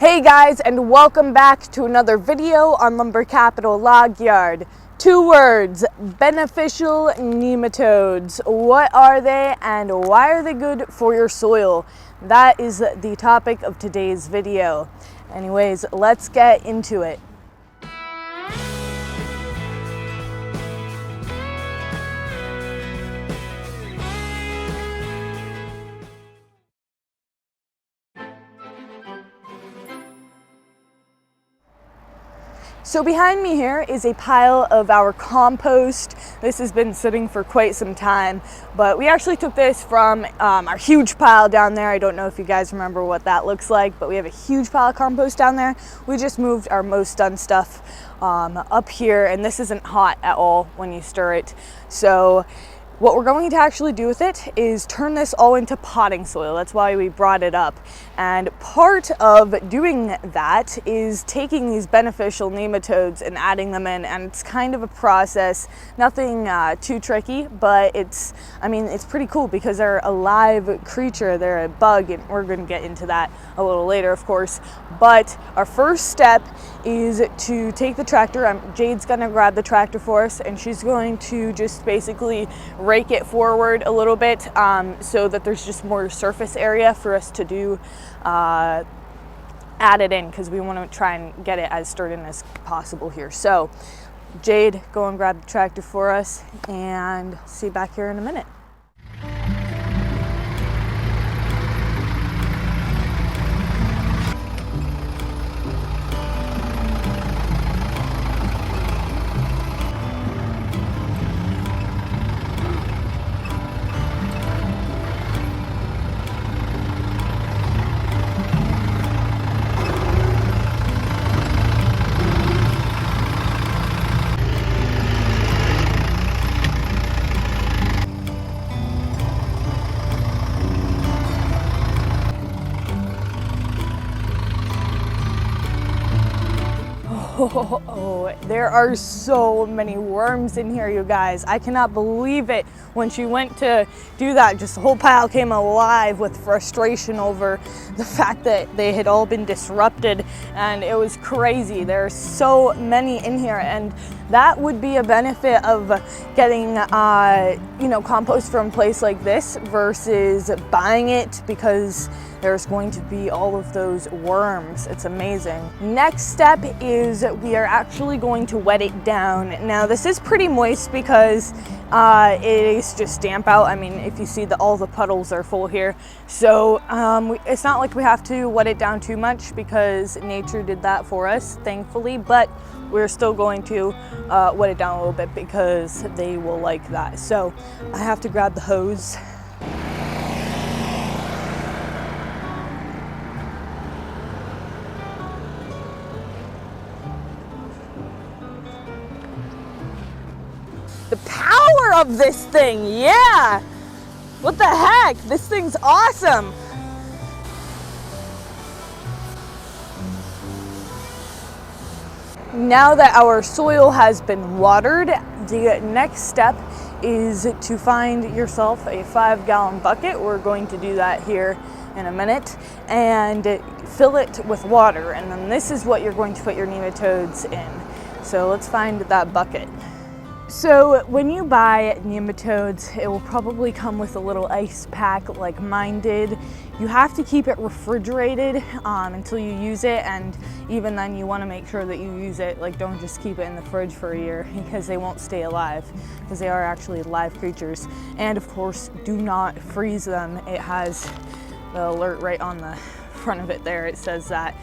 Hey guys, and welcome back to another video on Lumber Capital Log Yard. 2 words, beneficial nematodes. What are they and why are they good for your soil? That is the topic of today's video. Anyways, let's get into it. So behind me here is a pile of our compost. This has been sitting for quite some time, but we actually took this from our huge pile down there. I don't know if you guys remember what that looks like, but we have a huge pile of compost down there. We just moved our most done stuff up here, and this isn't hot at all when you stir it. So what we're going to actually do with it is turn this all into potting soil. That's why we brought it up. And part of doing that is taking these beneficial nematodes and adding them in. And it's kind of a process, nothing too tricky, but it's pretty cool because they're a live creature. They're a bug, and we're going to get into that a little later, of course. But our first step is to take the tractor. Jade's going to grab the tractor for us, and she's going to just basically rake it forward a little bit so that there's just more surface area for us to do add it in, because we want to try and get it as sturdy as possible here. So Jade, go and grab the tractor for us, and see you back here in a minute. Oh, there are so many worms in here, you guys. I cannot believe it. When she went to do that, just the whole pile came alive with frustration over the fact that they had all been disrupted, and it was crazy. There are so many in here, and that would be a benefit of getting compost from a place like this versus buying it, because there's going to be all of those worms. It's amazing. Next step is we are actually going to wet it down. Now this is pretty moist because it is just damp out. I mean, if you see all the puddles are full here. So it's not like we have to wet it down too much because nature did that for us, thankfully, but we're still going to wet it down a little bit because they will like that. So I have to grab the hose. The power of this thing, yeah! What the heck? This thing's awesome! Now that our soil has been watered, the next step is to find yourself a 5-gallon bucket. We're going to do that here in a minute, and fill it with water, and then this is what you're going to put your nematodes in. So let's find that bucket. So when you buy nematodes, it will probably come with a little ice pack like mine did. You have to keep it refrigerated until you use it, and even then you want to make sure that you use it. Like, don't just keep it in the fridge for a year, because they won't stay alive, because they are actually live creatures. And of course, do not freeze them. It has the alert right on the front of it there. It says that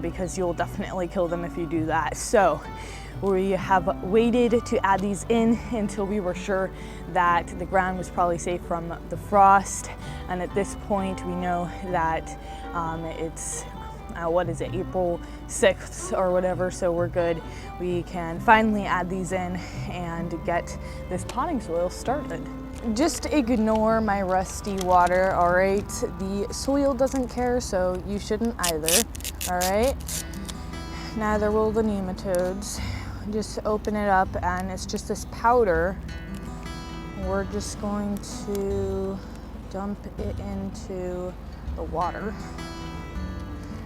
because you'll definitely kill them if you do that. So we have waited to add these in until we were sure that the ground was probably safe from the frost. And at this point, we know that it's April 6th or whatever, so we're good. We can finally add these in and get this potting soil started. Just ignore my rusty water, all right? The soil doesn't care, so you shouldn't either, all right? Neither will the nematodes. Just open it up, and it's just this powder. We're just going to dump it into the water.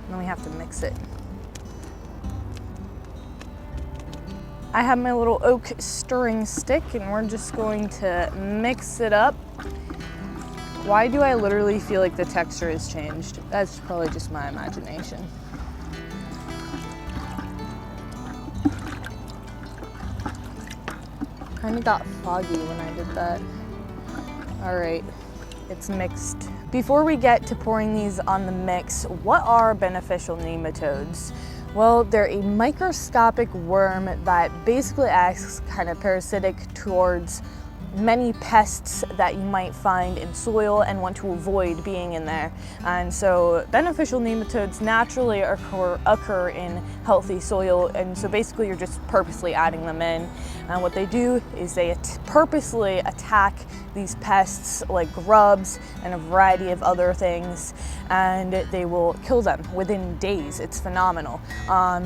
And then we have to mix it. I have my little oak stirring stick and we're just going to mix it up. Why do I literally feel like the texture has changed? That's probably just my imagination. Kind of got foggy when I did that. All right, it's mixed. Before we get to pouring these on the mix, what are beneficial nematodes? Well, they're a microscopic worm that basically acts kind of parasitic towards many pests that you might find in soil and want to avoid being in there. And so beneficial nematodes naturally occur in healthy soil, and so basically you're just purposely adding them in. And what they do is they purposely attack these pests like grubs and a variety of other things, and they will kill them within days. It's phenomenal.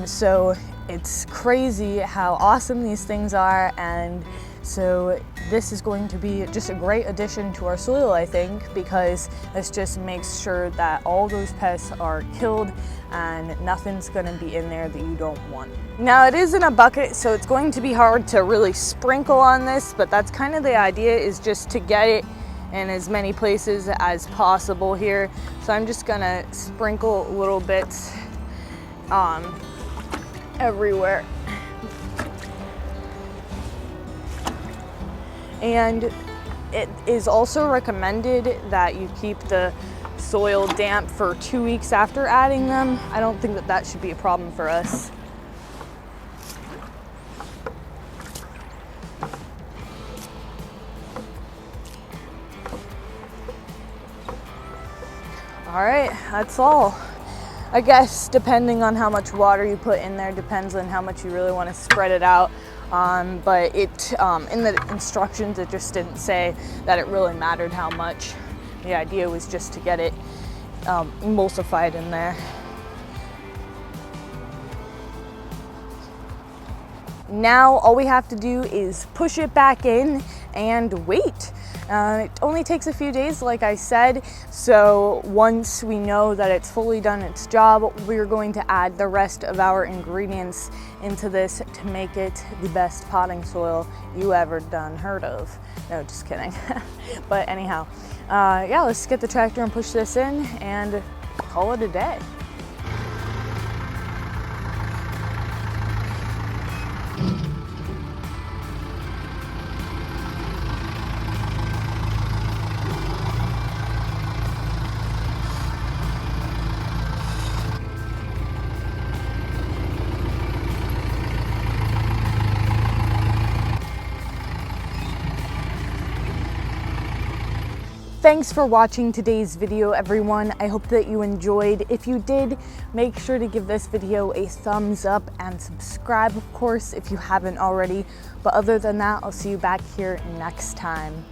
So it's crazy how awesome these things are, and so this is going to be just a great addition to our soil, I think, because this just makes sure that all those pests are killed and nothing's gonna be in there that you don't want. Now it is in a bucket, so it's going to be hard to really sprinkle on this, but that's kind of the idea, is just to get it in as many places as possible here. So I'm just gonna sprinkle little bits everywhere. And it is also recommended that you keep the soil damp for 2 weeks after adding them. I don't think that that should be a problem for us. All right, that's all. I guess depending on how much water you put in there depends on how much you really want to spread it out. But it in the instructions it just didn't say that it really mattered how much. The idea was just to get it emulsified in there. Now all we have to do is push it back in and wait. It only takes a few days, like I said, so once we know that it's fully done its job, we're going to add the rest of our ingredients into this to make it the best potting soil you ever done heard of. No, just kidding. But anyhow, yeah, let's get the tractor and push this in and call it a day. Thanks for watching today's video, everyone. I hope that you enjoyed. If you did, make sure to give this video a thumbs up and subscribe, of course, if you haven't already. But other than that, I'll see you back here next time.